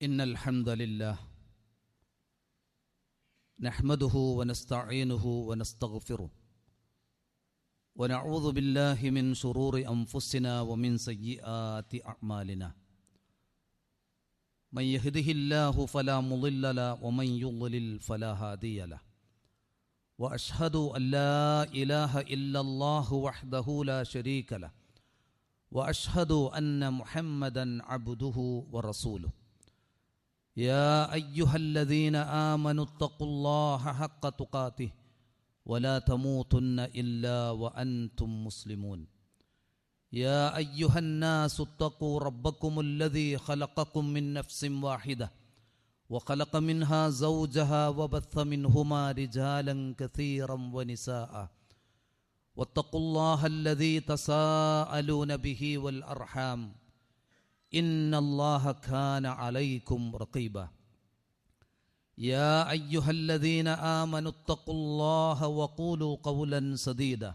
إن الحمد لله نحمده ونستعينه ونستغفره ونعوذ بالله من شرور أنفسنا ومن سيئات أعمالنا من يهده الله فلا مضل له ومن يضلل فلا هادي له وأشهد أن لا إله إلا الله وحده لا شريك له وأشهد أن محمدا عبده ورسوله يا أيها الذين آمنوا اتقوا الله حق تقاته ولا تموتن إلا وأنتم مسلمون يا أيها الناس اتقوا ربكم الذي خلقكم من نفس واحدة وخلق منها زوجها وبث منهما رجالا كثيرا ونساء واتقوا الله الذي تساءلون به والأرحام إن الله كان عليكم رقيبا يا أيها الذين آمنوا اتقوا الله وقولوا قولا سديدا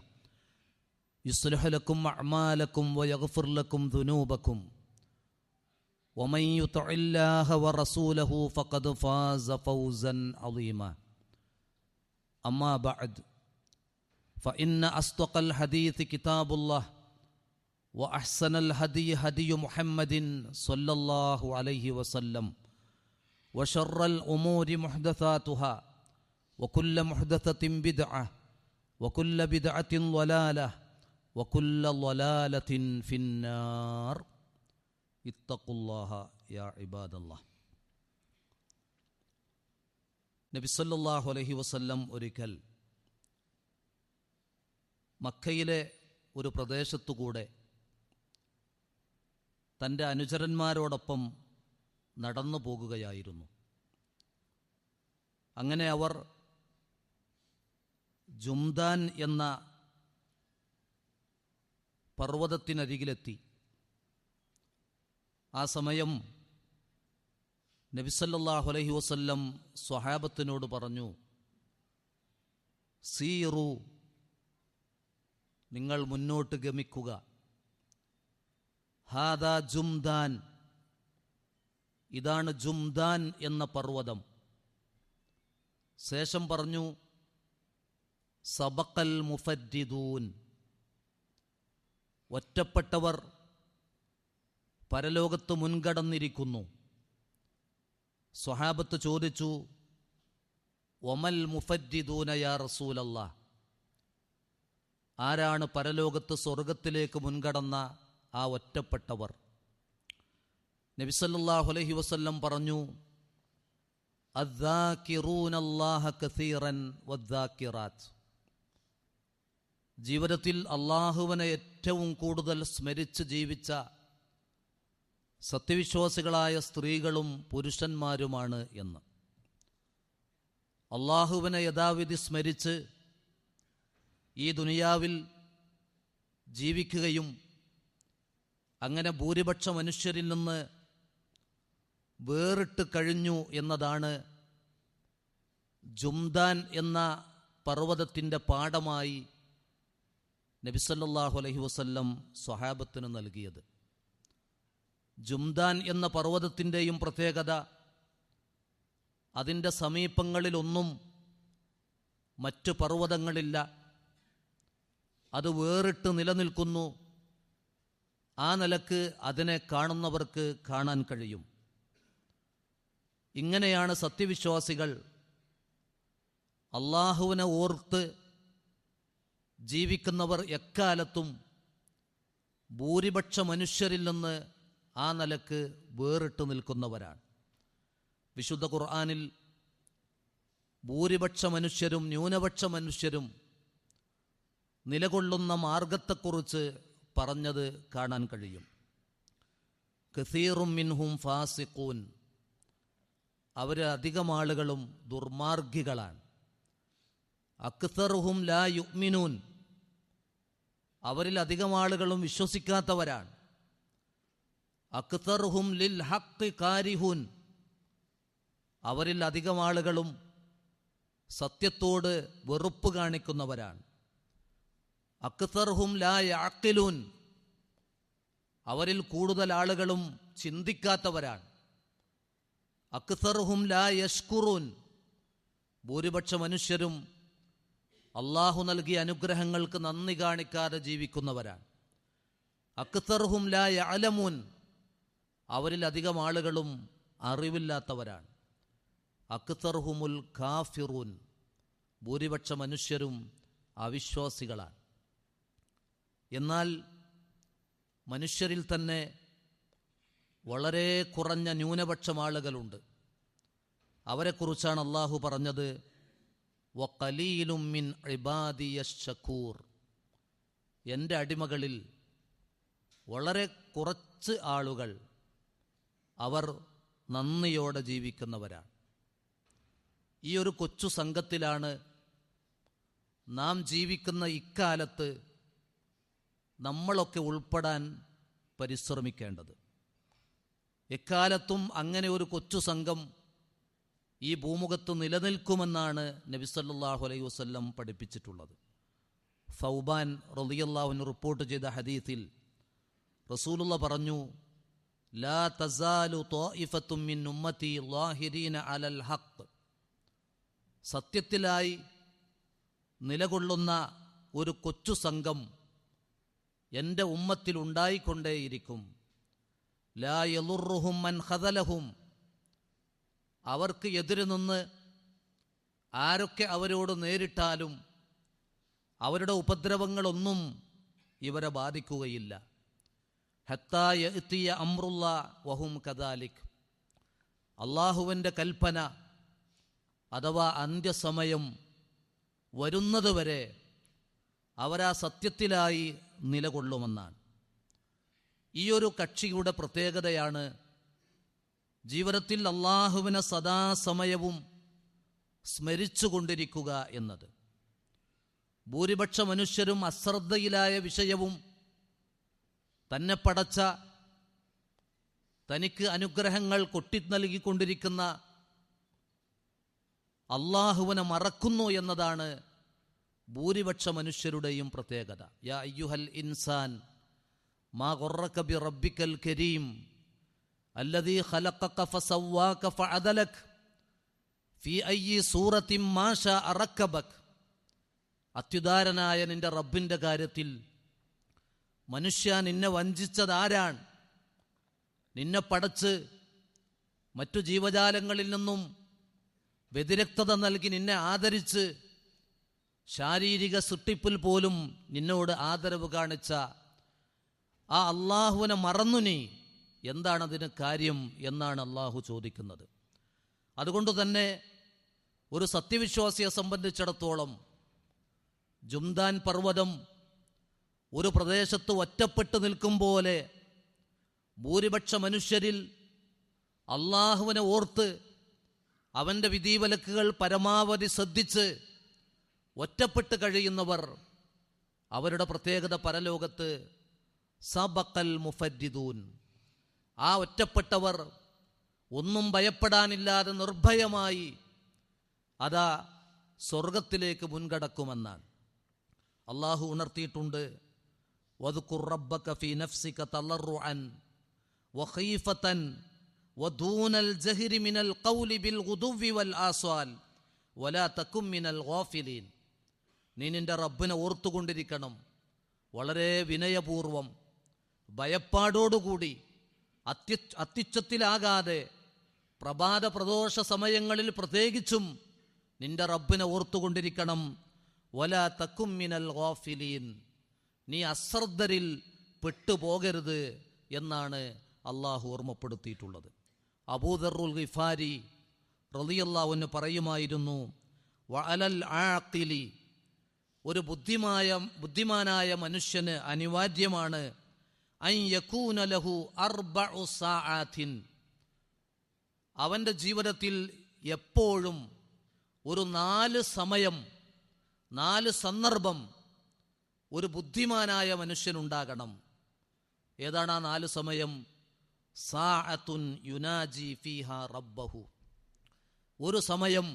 يصلح لكم أعمالكم ويغفر لكم ذنوبكم ومن يطع الله ورسوله فقد فاز فوزا عظيما أما بعد فإن أصدق الحديث كتاب الله وأحسن الهدي هدي محمد صلى الله عليه وسلم وشر الأمور محدثاتها وكل محدثة بدعة وكل بدعة ضلالة وكل ضلالة في النار اتقوا الله يا عباد الله. നബി സല്ലല്ലാഹു അലൈഹി വസല്ലം ഒരിക്കൽ മക്കയിലെ ഒരു പ്രദേശത്തുകൂടെ തൻ്റെ അനുചരന്മാരോടൊപ്പം നടന്നു പോകുകയായിരുന്നു. അങ്ങനെ അവർ ജുംദാൻ എന്ന പർവ്വതത്തിനരികിലെത്തി. ആ സമയം നബി സല്ലല്ലാഹു അലൈഹി വസല്ലം സ്വഹാബത്തിനോട് പറഞ്ഞു, സീറു, നിങ്ങൾ മുന്നോട്ട് ഗമിക്കുക. ഹാദാ ജുംദാൻ, ഇതാണ് ജുംദാൻ എന്ന പർവ്വതം. ശേഷം പറഞ്ഞു, സബഖൽ മുഫദ്ദിദൂൻ, ഒറ്റപ്പെട്ടവർ പരലോകത്ത് മുൻകടന്നിരിക്കുന്നു. സ്വഹാബത്ത് ചോദിച്ചു, വമൽ മുഫദ്ദിദൂന യാ റസൂലല്ലാഹ്, ആരാണ് പരലോകത്ത് സ്വർഗത്തിലേക്ക് മുൻകടന്ന ആ ഒറ്റപ്പെട്ടവർ? നബി സല്ലല്ലാഹു അലൈഹി വസല്ലം പറഞ്ഞു, അദ്ദാകിറൂനല്ലാഹ കസീറൻ വദ്ദാകിറാത്ത്, ജീവിതത്തിൽ അള്ളാഹുവിനെ ഏറ്റവും കൂടുതൽ സ്മരിച്ച് ജീവിച്ച സത്യവിശ്വാസികളായ സ്ത്രീകളും പുരുഷന്മാരുമാണ് എന്ന്. അള്ളാഹുവിനെ യഥാവിധി സ്മരിച്ച് ഈ ദുനിയാവിൽ ജീവിക്കുകയും അങ്ങനെ ഭൂരിപക്ഷ മനുഷ്യരിൽ നിന്ന് വേറിട്ട് കഴിഞ്ഞു എന്നതാണ് ജുംദാൻ എന്ന പർവ്വതത്തിൻ്റെ പാഠമായി നബി സല്ലല്ലാഹു അലൈഹി വസല്ലം സ്വഹാബത്തിന് നൽകിയത്. ജുംദാൻ എന്ന പർവ്വതത്തിൻ്റെയും പ്രത്യേകത, അതിൻ്റെ സമീപങ്ങളിലൊന്നും മറ്റ് പർവ്വതങ്ങളില്ല. അത് വേറിട്ട് നിലനിൽക്കുന്നു. ആ നിലക്ക് അതിനെ കാണുന്നവർക്ക് കാണാൻ കഴിയും. ഇങ്ങനെയാണ് സത്യവിശ്വാസികൾ അള്ളാഹുവിനെ ഓർത്ത് ജീവിക്കുന്നവർ എക്കാലത്തും ഭൂരിപക്ഷ മനുഷ്യരിൽ നിന്ന് ആ നിലക്ക് വേറിട്ട് നിൽക്കുന്നവരാണ്. വിശുദ്ധ ഖുർആനിൽ ഭൂരിപക്ഷ മനുഷ്യരും ന്യൂനപക്ഷ മനുഷ്യരും നിലകൊള്ളുന്ന മാർഗത്തെക്കുറിച്ച് പറഞ്ഞത് കാണാൻ കഴിയും. കസീറും മിൻഹും ഫാസിഖൂൻ, അവർ അധികം ആളുകളും ദുർമാർഗികളാണ്. അക്സറുഹും ലാ യുഅ്മിനൂൻ, അവരിൽ അധികം ആളുകളും വിശ്വസിക്കാത്തവരാണ്. അക്സറുഹും ലിൽ ഹഖ് കാരിഹൂൻ, അവരിൽ അധികം ആളുകളും സത്യത്തോട് വെറുപ്പ് കാണിക്കുന്നവരാണ്. അക്സർഹും ലാ യഅഖിലൂൻ, അവരിൽ കൂടുതൽ ആളുകളും ചിന്തിക്കാത്തവരാണ്. അക്സറുഹും ലാ യഷ്കുറൂൻ, ഭൂരിപക്ഷ മനുഷ്യരും അള്ളാഹു നൽകിയ അനുഗ്രഹങ്ങൾക്ക് നന്ദി കാണിക്കാതെ ജീവിക്കുന്നവരാണ്. അക്സറുഹും ലാ യഅലമൂൻ, അവരിൽ അധികം ആളുകളും അറിവില്ലാത്തവരാണ്. അക്സറുഹുമുൽ കാഫിറൂൻ, ഭൂരിപക്ഷ മനുഷ്യരും അവിശ്വാസികളാണ്. എന്നാൽ മനുഷ്യരിൽ തന്നെ വളരെ കുറഞ്ഞ ന്യൂനപക്ഷം ആളുകളുണ്ട്. അവരെക്കുറിച്ചാണ് അള്ളാഹു പറഞ്ഞത്, വഖലീലും മിൻ ഇബാദിയശ് ശകൂർ, എൻ്റെ അടിമകളിൽ വളരെ കുറച്ച് ആളുകൾ അവർ നന്ദിയോടെ ജീവിക്കുന്നവരാണ്. ഈ ഒരു കൊച്ചു സംഘത്തിലാണ് നാം ജീവിക്കുന്ന ഇക്കാലത്ത് നമ്മളൊക്കെ ഉൾപ്പെടാൻ പരിശ്രമിക്കേണ്ടത്. എക്കാലത്തും അങ്ങനെ ഒരു കൊച്ചു സംഘം ഈ ഭൂമുഖത്ത് നിലനിൽക്കുമെന്നാണ് നബി സല്ലല്ലാഹു അലൈഹി വസല്ലം പഠിപ്പിച്ചിട്ടുള്ളത്. സൗബാൻ റളിയല്ലാഹു അൻഹു റിപ്പോർട്ട് ചെയ്ത ഹദീസിൽ റസൂലുള്ള പറഞ്ഞു, ലാ തസാലു ത്വായിഫത്തും മിൻ ഉമ്മത്തി ളാഹിരീന അലൽ ഹഖ്, സത്യത്തിലായി നിലകൊള്ളുന്ന ഒരു കൊച്ചു സംഘം എൻ്റെ ഉമ്മത്തിൽ ഉണ്ടായിക്കൊണ്ടേയിരിക്കും. ലാ യളുറുഹും മൻ ഖദലഹും, അവർക്ക് എതിര് നിന്ന് ആരൊക്കെ അവരോട് നേരിട്ടാലും അവരുടെ ഉപദ്രവങ്ങളൊന്നും ഇവരെ ബാധിക്കുകയില്ല. ഹത്താ യഅ്തിയ അംറുല്ലാഹ് വഹും കദാലിക്, അള്ളാഹുവിൻ്റെ കൽപ്പന അഥവാ അന്ത്യസമയം വരുന്നതുവരെ അവരാ സത്യത്തിലായി നിലകൊള്ളുമെന്നാണ്. ഈ ഒരു കക്ഷിയുടെ പ്രത്യേകതയാണ് ജീവിതത്തിൽ അള്ളാഹുവിനെ സദാസമയവും സ്മരിച്ചുകൊണ്ടിരിക്കുക എന്നത്. ഭൂരിപക്ഷ മനുഷ്യരും അശ്രദ്ധയിലായ വിഷയവും തന്നെ പടച്ച, തനിക്ക് അനുഗ്രഹങ്ങൾ കൊട്ടി നൽകിക്കൊണ്ടിരിക്കുന്ന അള്ളാഹുവിനെ മറക്കുന്നു എന്നതാണ് ഭൂരിപക്ഷ മനുഷ്യരുടെയും പ്രത്യേകത. യാ അയ്യുഹൽ ഇൻസാൻ മാ ഗുർറക ബി റബ്ബിക്കൽ കരീം അല്ലദീ ഖലഖക ഫസവ്വാക ഫഅദലക ഫീ അയ്യി സൂറത്തിൻ മാ ശാഅ റക്കബക, അത്യുദാരനായ നിന്റെ റബ്ബിൻ്റെ കാര്യത്തിൽ മനുഷ്യ, നിന്നെ വഞ്ചിച്ചതാരാണ്? നിന്നെ പടച്ച് മറ്റു ജീവജാലങ്ങളിൽ നിന്നും വ്യതിരക്തത നൽകി നിന്നെ ആദരിച്ച് ശാരീരിക സൃഷ്ടിപ്പിൽ പോലും നിന്നോട് ആദരവ് കാണിച്ച ആ അള്ളാഹുവിനെ മറന്നു നീ, എന്താണതിന് കാര്യം എന്നാണ് അള്ളാഹു ചോദിക്കുന്നത്. അതുകൊണ്ട് തന്നെ ഒരു സത്യവിശ്വാസിയെ സംബന്ധിച്ചിടത്തോളം ജുംദാൻ പർവ്വതം ഒരു പ്രദേശത്ത് ഒറ്റപ്പെട്ടു നിൽക്കും പോലെ ഭൂരിപക്ഷ മനുഷ്യരിൽ അള്ളാഹുവിനെ ഓർത്ത് അവൻ്റെ വിധിവിലക്കുകൾ പരമാവധി ശ്രദ്ധിച്ച് ഒറ്റപ്പെട്ട് കഴിയുന്നവർ, അവരുടെ പ്രത്യേകത പരലോകത്ത് സബഖൽ മുഫദ്ദിദൂൻ, ആ ഒറ്റപ്പെട്ടവർ ഒന്നും ഭയപ്പെടാനില്ലാതെ നിർഭയമായി അതാ സ്വർഗത്തിലേക്ക് മുൻകടക്കുമെന്നാണ്. അള്ളാഹു ഉണർത്തിയിട്ടുണ്ട്, വദ്കുർ റബ്ബക ഫീ നഫ്സിക തളർറുഅൻ വഖീഫതൻ വദൂനൽ ജഹ്രി മിനൽ ഖൗലി ബിൽ ഗുദുവ്വി വൽ ആസ്വാൽ വലാ തകും മിനൽ ഗാഫിലീൻ. നീ നിന്റെ റബ്ബിനെ ഓർത്തുകൊണ്ടിരിക്കണം, വളരെ വിനയപൂർവം ഭയപ്പാടോടുകൂടി അത്യുച്ചത്തിലാകാതെ പ്രഭാത പ്രദോഷ സമയങ്ങളിൽ പ്രത്യേകിച്ചും നിന്റെ റബ്ബിനെ ഓർത്തുകൊണ്ടിരിക്കണം. വലാ തകും മിനൽ ഗാഫിലീൻ, നീ അശ്രദ്ധരിൽ പെട്ടുപോകരുത് എന്നാണ് അള്ളാഹു ഓർമ്മപ്പെടുത്തിയിട്ടുള്ളത്. അബൂദറുൽ ഗിഫാരി റളിയല്ലാഹു അൻഹു പറയുമായിരുന്നു, വഅലൽ ആഖിലി, ഒരു ബുദ്ധിമാനായ മനുഷ്യന് അനിവാര്യമാണ് അൻ യകൂന ലഹു അർബഉ സാആത്തിൻ, അവൻ്റെ ജീവിതത്തിൽ എപ്പോഴും ഒരു 4 സമയം, 4 സന്ദർഭം ഒരു ബുദ്ധിമാനായ മനുഷ്യനുണ്ടാകണം. ഏതാണ് ആ 4 സമയം? സാഅത്തുൻ യുനാജി ഫീഹാ റബ്ബഹു, ഒരു സമയം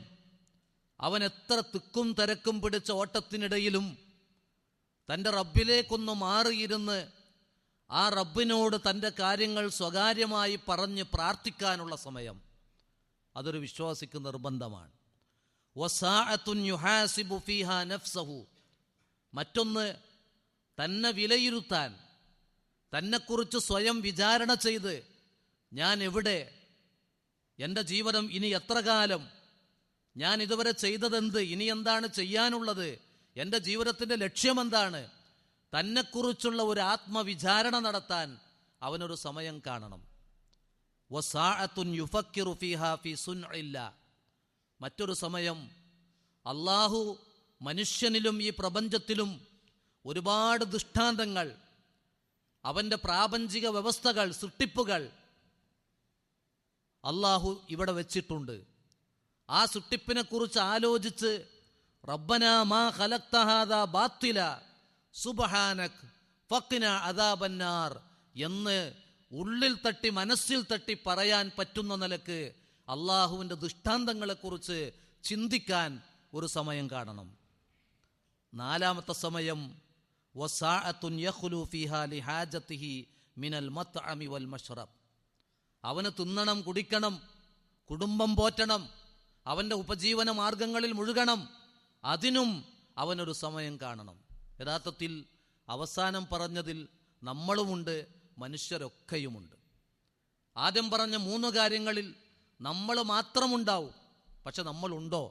അവൻ എത്ര തിക്കും തിരക്കും പിടിച്ച ഓട്ടത്തിനിടയിലും തൻ്റെ റബ്ബിലേക്കൊന്ന് മാറിയിരുന്ന് ആ റബ്ബിനോട് തൻ്റെ കാര്യങ്ങൾ സ്വകാര്യമായി പറഞ്ഞ് പ്രാർത്ഥിക്കാനുള്ള സമയം. അതൊരു വിശ്വാസിക്ക് നിർബന്ധമാണ്. വസാഅത്തുൻ യുഹാസിബു ഫീഹാ നഫ്സഹു, മറ്റൊന്ന് തന്നെ വിലയിരുത്താൻ, തന്നെക്കുറിച്ച് സ്വയം വിചാരണ ചെയ്ത് ഞാൻ എവിടെ, എൻ്റെ ജീവിതം ഇനി എത്ര കാലം, ഞാൻ ഇതുവരെ ചെയ്തതെന്ത്, ഇനി എന്താണ് ചെയ്യാനുള്ളത്, എൻ്റെ ജീവിതത്തിൻ്റെ ലക്ഷ്യമെന്താണ്, തന്നെക്കുറിച്ചുള്ള ഒരു ആത്മവിചാരണ നടത്താൻ അവനൊരു സമയം കാണണം. വസാഅത്തുൻ യുഫക്കിറു ഫീഹാ ഫീ സുൻഇല്ലാ, മറ്റൊരു സമയം അള്ളാഹു മനുഷ്യനിലും ഈ പ്രപഞ്ചത്തിലും ഒരുപാട് ദൃഷ്ടാന്തങ്ങൾ, അവൻ്റെ പ്രാപഞ്ചിക വ്യവസ്ഥകൾ, സൃഷ്ടിപ്പുകൾ അള്ളാഹു ഇവിടെ വെച്ചിട്ടുണ്ട്. ആ സൃഷ്ടിപ്പിനെ കുറിച്ച് ആലോചിച്ച് റബ്ബനാ മാ ഖലഖ്ത ഹാദാ ബാത്തില സുബ്ഹാനക് ഫഖ്നാ അദാബന്നാർ എന്ന് ഉള്ളിൽ തട്ടി മനസ്സിൽ തട്ടി പറയാൻ പറ്റുന്ന നിലക്ക് അള്ളാഹുവിൻ്റെ ദൃഷ്ടാന്തങ്ങളെക്കുറിച്ച് ചിന്തിക്കാൻ ഒരു സമയം കാണണം. നാലാമത്തെ സമയം വസാഅത്തുൻ യഖ്ലു ഫീഹാ ലിഹാജതിഹി മിനൽ മത്അമി വൽ മശ്റബ്, അവന് തിന്നണം, കുടിക്കണം, കുടുംബം പോറ്റണം, അവൻ്റെ ഉപജീവന മാർഗങ്ങളിൽ മുഴുകണം, അതിനും അവനൊരു സമയം കാണണം. യഥാർത്ഥത്തിൽ അവസാനം പറഞ്ഞതിൽ നമ്മളുമുണ്ട്, മനുഷ്യരൊക്കെയുമുണ്ട്. ആദ്യം പറഞ്ഞ 3 കാര്യങ്ങളിൽ നമ്മൾ മാത്രമുണ്ടാവും. പക്ഷെ നമ്മളുണ്ടോ?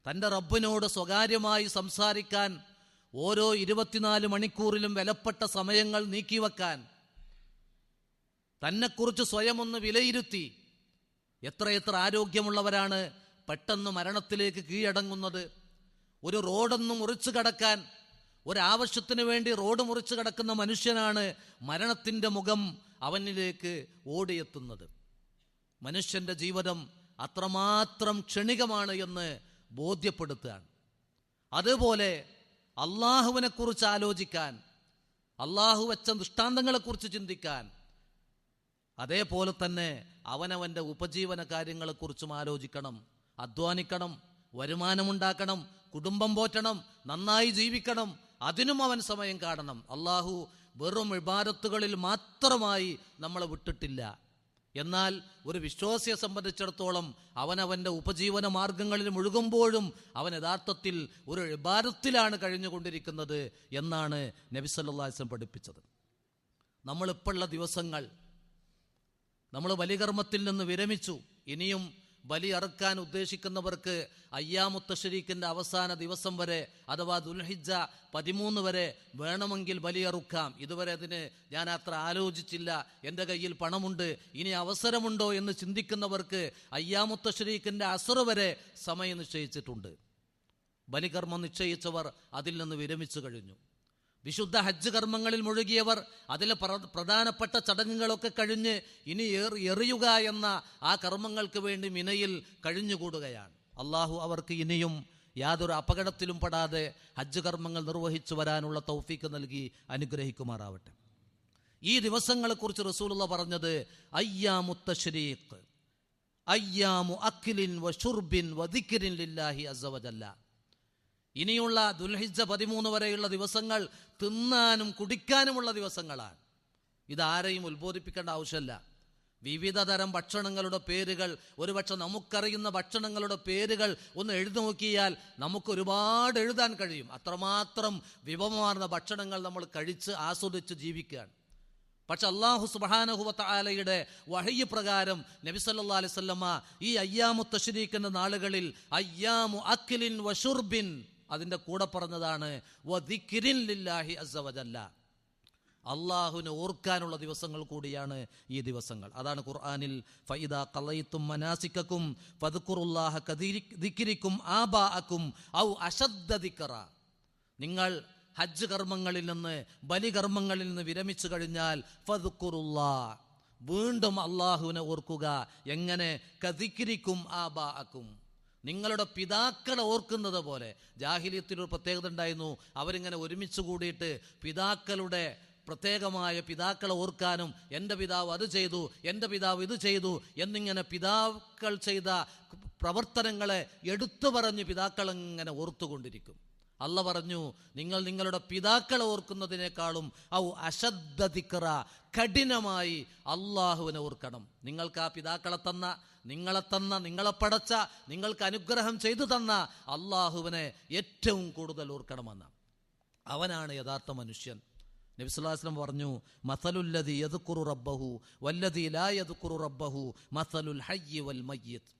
തൻ്റെ റബ്ബിനോട് സ്വകാര്യമായി സംസാരിക്കാൻ ഓരോ 24 മണിക്കൂറിലും വിലപ്പെട്ട സമയങ്ങൾ നീക്കിവെക്കാൻ, തന്നെക്കുറിച്ച് സ്വയം ഒന്ന് വിലയിരുത്തി, എത്രയെത്ര ആരോഗ്യമുള്ളവരാണ് പെട്ടെന്ന് മരണത്തിലേക്ക് കീഴടങ്ങുന്നത്. ഒരു റോഡൊന്നും മുറിച്ചു കടക്കാൻ, ഒരാവശ്യത്തിന് വേണ്ടി റോഡ് മുറിച്ചു കടക്കുന്ന മനുഷ്യനാണ് മരണത്തിൻ്റെ മുഖം അവനിലേക്ക് ഓടിയെത്തുന്നത്. മനുഷ്യൻ്റെ ജീവിതം അത്രമാത്രം ക്ഷണികമാണ് എന്ന് ബോധ്യപ്പെടുത്തുകയാണ്. അതുപോലെ അള്ളാഹുവിനെക്കുറിച്ച് ആലോചിക്കാൻ, അള്ളാഹു വെച്ച ദൃഷ്ടാന്തങ്ങളെക്കുറിച്ച് ചിന്തിക്കാൻ, അതേപോലെ തന്നെ അവനവൻ്റെ ഉപജീവന കാര്യങ്ങളെക്കുറിച്ചും ആലോചിക്കണം. അധ്വാനിക്കണം, വരുമാനമുണ്ടാക്കണം, കുടുംബം പോറ്റണം, നന്നായി ജീവിക്കണം, അതിനും അവൻ സമയം കാണണം. അള്ളാഹു വെറും ഇബാദത്തുകളിൽ മാത്രമായി നമ്മളെ വിട്ടിട്ടില്ല. എന്നാൽ ഒരു വിശ്വാസിയെ സംബന്ധിച്ചിടത്തോളം അവനവൻ്റെ ഉപജീവന മാർഗങ്ങളിൽ മുഴുകുമ്പോഴും അവൻ യഥാർത്ഥത്തിൽ ഒരു ഇബാദത്തിലാണ് കഴിഞ്ഞുകൊണ്ടിരിക്കുന്നത് എന്നാണ് നബി സല്ലല്ലാഹു അലൈഹി വസല്ലം പഠിപ്പിച്ചത്. നമ്മളിപ്പോഴുള്ള ദിവസങ്ങൾ, നമ്മൾ ബലികർമ്മത്തിൽ നിന്ന് വിരമിച്ചു. ഇനിയും ബലി അറുക്കാൻ ഉദ്ദേശിക്കുന്നവർക്ക് അയ്യാമുത്ത് തശ്രീഖിൻ്റെ അവസാന ദിവസം വരെ, അഥവാ ദുൽഹിജ്ജ 13 വരെ വേണമെങ്കിൽ ബലി അറുക്കാം. ഇതുവരെ അതിന് ഞാൻ അത്ര ആലോചിച്ചില്ല, എൻ്റെ കയ്യിൽ പണമുണ്ട്, ഇനി അവസരമുണ്ടോ എന്ന് ചിന്തിക്കുന്നവർക്ക് അയ്യാമുത്ത് തശ്രീഖിൻ്റെ അസ്ർ വരെ സമയം നിശ്ചയിച്ചിട്ടുണ്ട്. ബലികർമ്മം നിശ്ചയിച്ചവർ അതിൽ നിന്ന് വിരമിച്ചു കഴിഞ്ഞു. വിശുദ്ധ ഹജ്ജ് കർമ്മങ്ങളിൽ മുഴുകിയവർ അതിലെ പ്രധാനപ്പെട്ട ചടങ്ങുകളൊക്കെ കഴിഞ്ഞ് ഇനി എറിയുക എന്ന ആ കർമ്മങ്ങൾക്ക് വേണ്ടി മിനയിൽ കഴിഞ്ഞുകൂടുകയാണ്. അള്ളാഹു അവർക്ക് ഇനിയും യാതൊരു അപകടത്തിലും പെടാതെ ഹജ്ജ് കർമ്മങ്ങൾ നിർവഹിച്ചു വരാനുള്ള തൗഫീക്ക് നൽകി അനുഗ്രഹിക്കുമാറാവട്ടെ. ഈ ദിവസങ്ങളെക്കുറിച്ച് റസൂലുള്ളാഹി പറഞ്ഞത് അയ്യാമുത്ത് തശ്രീഖ്, അയ്യാമു അക്ലിൻ വശുർബിൻ വദിക്രിൻ ലില്ലാഹി അസ്സ വജല്ല. ഇനിയുള്ള ദുൽഹിജ്ജ 13 വരെയുള്ള ദിവസങ്ങൾ തിന്നാനും കുടിക്കാനുമുള്ള ദിവസങ്ങളാണ്. ഇതാരെയും ഉത്ബോധിപ്പിക്കേണ്ട ആവശ്യമില്ല. വിവിധ തരം ഭക്ഷണങ്ങളുടെ പേരുകൾ, ഒരുപക്ഷെ നമുക്കറിയുന്ന ഭക്ഷണങ്ങളുടെ പേരുകൾ ഒന്ന് എഴുതി നോക്കിയാൽ നമുക്ക് ഒരുപാട് എഴുതാൻ കഴിയും. അത്രമാത്രം വിഭവമാർന്ന ഭക്ഷണങ്ങൾ നമ്മൾ കഴിച്ച് ആസ്വദിച്ച് ജീവിക്കുകയാണ്. പക്ഷെ അല്ലാഹു സുബ്ഹാനഹു വ തആലയുടെ വഹയ്യ് പ്രകാരം നബി സല്ലല്ലാഹു അലൈഹി വസല്ലമ ഈ അയ്യാമുത്ത് തശ്രീഖിന്റെ നാളുകളിൽ അയ്യാമു അക്ലിൻ വശുർബിൻ, അതിൻ്റെ കൂടെ പറഞ്ഞതാണ് വദിക്രിൻ ലില്ലാഹി അസ്സ വജല്ല, അള്ളാഹുവിനെ ഓർക്കാനുള്ള ദിവസങ്ങൾ കൂടിയാണ് ഈ ദിവസങ്ങൾ. അതാണ് ഖുർആനിൽ ഫഇദാ ഖളൈതും മനാസികകും ഫദ്കുറുല്ലാഹ കദിക്രിക്കും ആബാഅക്കും ഔ അശദ്ദ ദിക്റ. നിങ്ങൾ ഹജ്ജ് കർമ്മങ്ങളിൽ നിന്ന്, ബലികർമ്മങ്ങളിൽ നിന്ന് വിരമിച്ചു കഴിഞ്ഞാൽ ഫദ്കുറുല്ലാഹ്, വീണ്ടും അള്ളാഹുവിനെ ഓർക്കുക. എങ്ങനെ? കദിക്രിക്കും ആബാഅക്കും, നിങ്ങളുടെ പിതാക്കളെ ഓർക്കുന്നത് പോലെ. ജാഹിലിയത്തിലൊരു പ്രത്യേകത ഉണ്ടായിരുന്നു. അവരിങ്ങനെ ഒരുമിച്ച് കൂടിയിട്ട് പിതാക്കളുടെ പ്രത്യേകമായ പിതാക്കളെ ഓർക്കാനും, എൻ്റെ പിതാവ് അത് ചെയ്തു, എൻ്റെ പിതാവ് ഇത് ചെയ്തു എന്നിങ്ങനെ പിതാക്കൾ ചെയ്ത പ്രവർത്തനങ്ങളെ എടുത്തു പറഞ്ഞ് പിതാക്കളിങ്ങനെ ഓർത്തുകൊണ്ടിരിക്കും. അല്ല പറഞ്ഞു, നിങ്ങൾ നിങ്ങളുടെ പിതാക്കളെ ഓർക്കുന്നതിനേക്കാളും ഔ അശദ്ദ ദിക്റ, കഠിനമായി അള്ളാഹുവിനെ ഓർക്കണം. നിങ്ങൾക്ക് ആ പിതാക്കളെ തന്ന, നിങ്ങളെ പടച്ച, നിങ്ങൾക്ക് അനുഗ്രഹം ചെയ്തു തന്ന അള്ളാഹുവിനെ ഏറ്റവും കൂടുതൽ ഓർക്കണമെന്ന്. അവനാണ് യഥാർത്ഥ മനുഷ്യൻ. നബി സല്ലല്ലാഹു അലൈഹി വസല്ലം പറഞ്ഞു, മസലുല്ലദീ യദ്കുറു റബ്ബഹു വല്ലദീ ലാ യദ്കുറു റബ്ബഹു മസലുൽ ഹയ്യി വൽ മയ്യിത്ത്.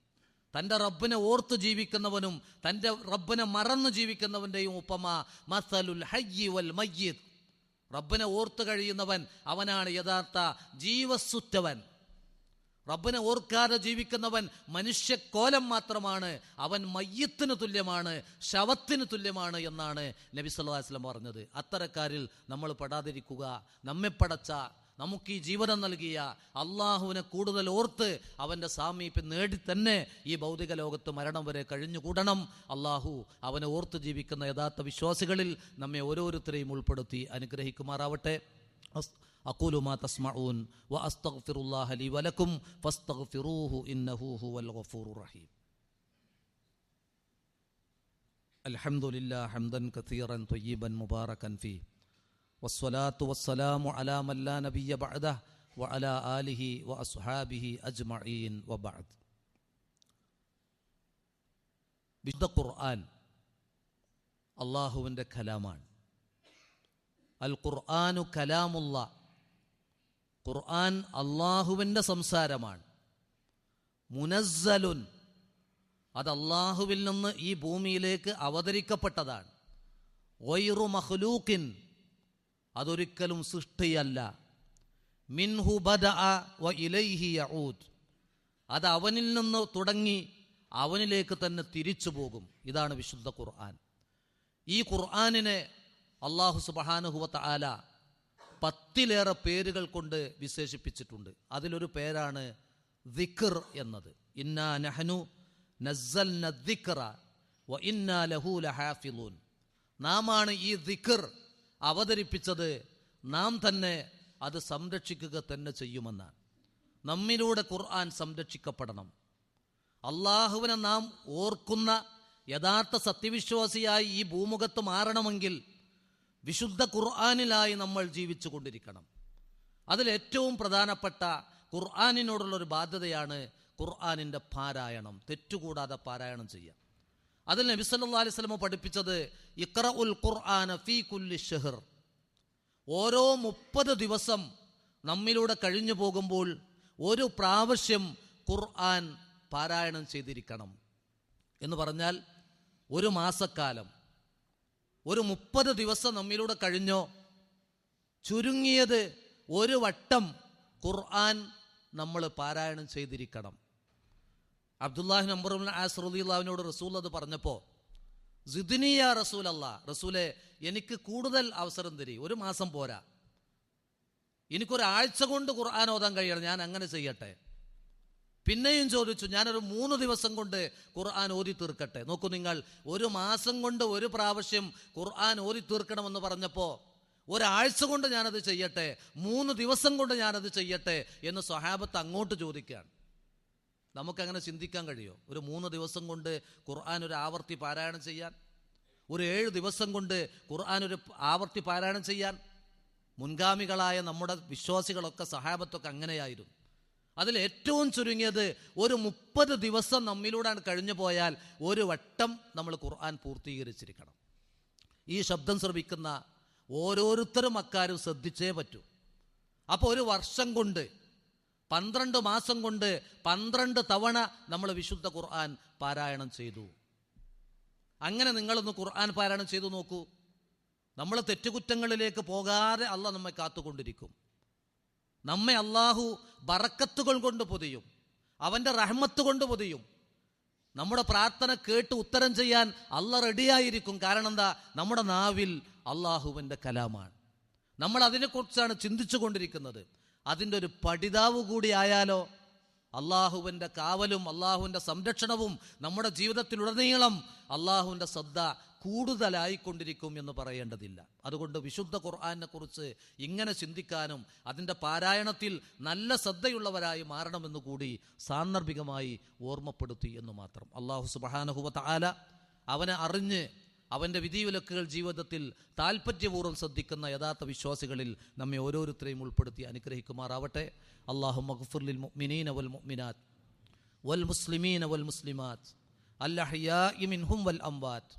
തൻ്റെ റബ്ബിനെ ഓർത്ത് ജീവിക്കുന്നവനും തൻ്റെ റബ്ബിനെ മറന്നു ജീവിക്കുന്നവൻ്റെയും ഉപമ മസലുൽ ഹയ്യി വൽ മയ്യിത്ത്. റബ്ബിനെ ഓർത്ത് കഴിയുന്നവൻ അവനാണ് യഥാർത്ഥ ജീവസ്സുറ്റവൻ. റബ്ബിനെ ഓർക്കാതെ ജീവിക്കുന്നവൻ മനുഷ്യക്കോലം മാത്രമാണ്, അവൻ മയ്യത്തിന് തുല്യമാണ്, ശവത്തിന് തുല്യമാണ് എന്നാണ് നബി സല്ലല്ലാഹു അലൈഹി വസല്ലം പറഞ്ഞത്. അത്തരക്കാരിൽ നമ്മൾ പെടാതിരിക്കുക. നമ്മെ പടച്ച, നമുക്ക് ഈ ജീവനം നൽകിയ അള്ളാഹുവിനെ കൂടുതൽ ഓർത്ത് അവൻ്റെ സാമീപ്യം നേടി തന്നെ ഈ ഭൗതിക ലോകത്ത് മരണം വരെ കഴിഞ്ഞുകൂടണം. അള്ളാഹു അവനെ ഓർത്ത് ജീവിക്കുന്ന യഥാർത്ഥ വിശ്വാസികളിൽ നമ്മെ ഓരോരുത്തരെയും ഉൾപ്പെടുത്തി അനുഗ്രഹിക്കുമാറാവട്ടെ. അഖൂലു മാ തസ്മഊൻ വ അസ്തഗ്ഫിറുല്ലാഹ ലി വലക്കും ഫസ്തഗ്ഫിറൂഹു ഇന്നഹു ഹുവൽ ഗഫൂറുർ റഹീം. അൽഹംദുലില്ലാഹി ഹംദൻ കസീറൻ ത്വയ്യിബൻ മുബാറകൻ ഫീഹി വസ്സലാത്തു വസ്സലാമു അലാ മൻ ലാ നബിയ്യ ബഅദഹു വഅലാ ആലിഹി വഅസ്ഹാബിഹി അജ്മഈൻ വബഅദ്. വിശുദ്ധ ഖുർആൻ അല്ലാഹുവിൻ്റെ കലാമാണ്. അൽ ഖുർആനു കലാമുല്ലാഹ്. ഖുർആൻ അള്ളാഹുവിൻ്റെ സംസാരമാണ്. മുനസ്സലുൻ, അത് അള്ളാഹുവിൽ നിന്ന് ഈ ഭൂമിയിലേക്ക് അവതരിക്കപ്പെട്ടതാണ്. ഗൈറു മഖ്ലൂഖിൻ, അതൊരിക്കലും സൃഷ്ടിയല്ല. മിൻഹു ബദഅ വ ഇലൈഹി യഊദ്, അത് അവനിൽ നിന്ന് തുടങ്ങി അവനിലേക്ക് തന്നെ തിരിച്ചു പോകും. ഇതാണ് വിശുദ്ധ ഖുർആൻ. ഈ ഖുർആനിനെ അല്ലാഹു സുബ്ഹാനഹു വ തആല 10-ലേറെ പേരുകൾ കൊണ്ട് വിശേഷിപ്പിച്ചിട്ടുണ്ട്. അതിലൊരു പേരാണ് ദിക്ർ എന്നത്. ഇന്നാ നഹ്നു നസ്സൽന ദിക്റ വ ഇന്നാ ലഹു ലഹാഫിളൂൻ. നാമാണ് ഈ ദിക്ർ അവതരിപ്പിച്ചത്, നാം തന്നെ അത് സംരക്ഷിക്കുക തന്നെ ചെയ്യുമെന്നാണ്. നമ്മിലൂടെ ഖുർആൻ സംരക്ഷിക്കപ്പെടണം. അള്ളാഹുവിനെ നാം ഓർക്കുന്ന യഥാർത്ഥ സത്യവിശ്വാസിയായി ഈ ഭൂമുഖത്ത് മാറണമെങ്കിൽ വിശുദ്ധ ഖുർആനിലായി നമ്മൾ ജീവിച്ചു കൊണ്ടിരിക്കണം. അതിലേറ്റവും പ്രധാനപ്പെട്ട ഖുർആനിനോടുള്ളൊരു ബാധ്യതയാണ് ഖുർആനിൻ്റെ പാരായണം. തെറ്റുകൂടാതെ പാരായണം ചെയ്യുക. അതിൽ നബി സല്ലല്ലാഹു അലൈഹി വസല്ലം പഠിപ്പിച്ചത് ഇഖ്റഉൽ ഖുർആന ഫീ കുല്ലി ഷഹർ. ഓരോ 30 ദിവസം നമ്മിലൂടെ കഴിഞ്ഞു പോകുമ്പോൾ ഒരു പ്രാവശ്യം ഖുർആൻ പാരായണം ചെയ്തിരിക്കണം. എന്ന് പറഞ്ഞാൽ ഒരു മാസക്കാലം, ഒരു 30 ദിവസം നമ്മിലൂടെ കഴിഞ്ഞോ, ചുരുങ്ങിയത് ഒരു വട്ടം ഖുർആൻ നമ്മൾ പാരായണം ചെയ്തിരിക്കണം. അബ്ദുല്ലാഹി അംർ ഇബ്നു ആസ് റളിയല്ലാഹു അൻഹുവിനോട് റസൂൽ അത് പറഞ്ഞപ്പോൾ, സിദ്നി യാ റസൂലല്ലാഹ്, റസൂലെ എനിക്ക് കൂടുതൽ അവസരം തരി, ഒരു മാസം പോരാ, എനിക്കൊരാഴ്ച കൊണ്ട് ഖുർആൻ ഓതാൻ കഴിയണം, ഞാൻ അങ്ങനെ ചെയ്യട്ടെ. പിന്നെയും ചോദിച്ചു, ഞാനൊരു 3 ദിവസം കൊണ്ട് ഖുർആൻ ഓതി തീർക്കട്ടെ. നോക്കൂ നിങ്ങൾ, ഒരു മാസം കൊണ്ട് ഒരു പ്രാവശ്യം ഖുർആൻ ഓതി തീർക്കണമെന്ന് പറഞ്ഞപ്പോൾ ഒരാഴ്ച കൊണ്ട് ഞാനത് ചെയ്യട്ടെ, 3 ദിവസം കൊണ്ട് ഞാനത് ചെയ്യട്ടെ എന്ന് സ്വഹാബത്ത് അങ്ങോട്ട് ചോദിക്കുകയാണ്. നമുക്കങ്ങനെ ചിന്തിക്കാൻ കഴിയുമോ? ഒരു 3 ദിവസം കൊണ്ട് ഖുർആൻ ഒരു ആവർത്തി പാരായണം ചെയ്യാൻ, ഒരു 7 ദിവസം കൊണ്ട് ഖുർആൻ ഒരു ആവർത്തി പാരായണം ചെയ്യാൻ? മുൻഗാമികളായ നമ്മുടെ വിശ്വാസികളൊക്കെ, സഹാബത്തൊക്കെ അങ്ങനെയായിരുന്നു. അതിൽ ഏറ്റവും ചുരുങ്ങിയത് ഒരു 30 ദിവസം നമ്മിലൂടെ കഴിഞ്ഞു പോയാൽ ഒരു വട്ടം നമ്മൾ ഖുർആൻ പൂർത്തീകരിച്ചിരിക്കണം. ഈ ശബ്ദം ശ്രവിക്കുന്ന ഓരോരുത്തരും അക്കാര്യം ശ്രദ്ധിച്ചേ പറ്റൂ. അപ്പോൾ ഒരു വർഷം കൊണ്ട്, 12 മാസം കൊണ്ട് 12 തവണ നമ്മൾ വിശുദ്ധ ഖുർആൻ പാരായണം ചെയ്തു. അങ്ങനെ നിങ്ങളൊന്ന് ഖുർആൻ പാരായണം ചെയ്തു നോക്കൂ. നമ്മൾ തെറ്റുകുറ്റങ്ങളിലേക്ക് പോകാതെ അള്ളാഹ് നമ്മെ കാത്തുകൊണ്ടിരിക്കും. നമ്മെ അള്ളാഹു ബറക്കത്തുകൾ കൊണ്ട് പൊതിയും, അവൻ്റെ റഹ്മത്ത് കൊണ്ട് പൊതിയും. നമ്മുടെ പ്രാർത്ഥന കേട്ട് ഉത്തരം ചെയ്യാൻ അള്ളാഹ് റെഡിയായിരിക്കും. കാരണം എന്താ? നമ്മുടെ നാവിൽ അള്ളാഹുവിൻ്റെ കലാമാണ്. നമ്മൾ അതിനെക്കുറിച്ചാണ് ചിന്തിച്ചു കൊണ്ടിരിക്കുന്നത്. അതിൻ്റെ ഒരു പഠിതാവ് കൂടി ആയാലോ, അള്ളാഹുവിൻ്റെ കാവലും അള്ളാഹുവിൻ്റെ സംരക്ഷണവും നമ്മുടെ ജീവിതത്തിലുടനീളം അള്ളാഹുവിൻ്റെ ശ്രദ്ധ കൂടുതലായിക്കൊണ്ടിരിക്കും എന്ന് പറയേണ്ടതില്ല. അതുകൊണ്ട് വിശുദ്ധ ഖുർആനെ കുറിച്ച് ഇങ്ങനെ ചിന്തിക്കാനും അതിൻ്റെ പാരായണത്തിൽ നല്ല ശ്രദ്ധയുള്ളവരായി മാറണമെന്ന് കൂടി സാന്ദർഭികമായി ഓർമ്മപ്പെടുത്തി എന്ന് മാത്രം. അള്ളാഹു സുബ്ഹാനഹു വ തആല അവനെ അറിഞ്ഞ് അവൻ്റെ വിധിവിലക്കുകൾ ജീവിതത്തിൽ താൽപര്യപൂർവ്വം ശ്രദ്ധിക്കുന്ന യഥാർത്ഥ വിശ്വാസികളിൽ നമ്മെ ഓരോരുത്തരെയും ഉൾപ്പെടുത്തി അനുഗ്രഹിക്കുമാറാവട്ടെ. അല്ലാഹുമ്മ ഗ്ഫിർ ലിൽ മുഅ്മിനീന വൽ മുഅ്മിനാത്ത് വൽ മുസ്ലിമീന വൽ മുസ്ലിമാത്ത് അൽഅഹ്യാഇ മിൻഹും വൽ അംവാത്ത്.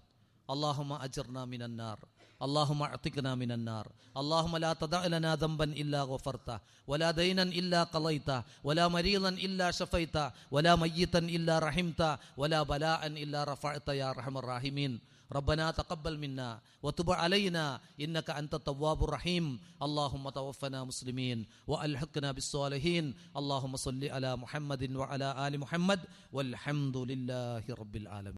അല്ലാഹുമ്മ അജിർനാ മിനൻ നാർ. اللهم اعتقنا من النار. اللهم لا تدع لنا ذنبا إلا غفرته ولا دينا إلا قضيته ولا مريضا إلا شفيته ولا ميتا إلا رحمته ولا بلاء إلا رفعته يا أرحم الراحمين. ربنا تقبل منا وتب علينا إنك أنت التواب الرحيم. اللهم توفنا مسلمين وألحقنا بالصالحين. اللهم صل على محمد وعلى آل محمد والحمد لله رب العالمين.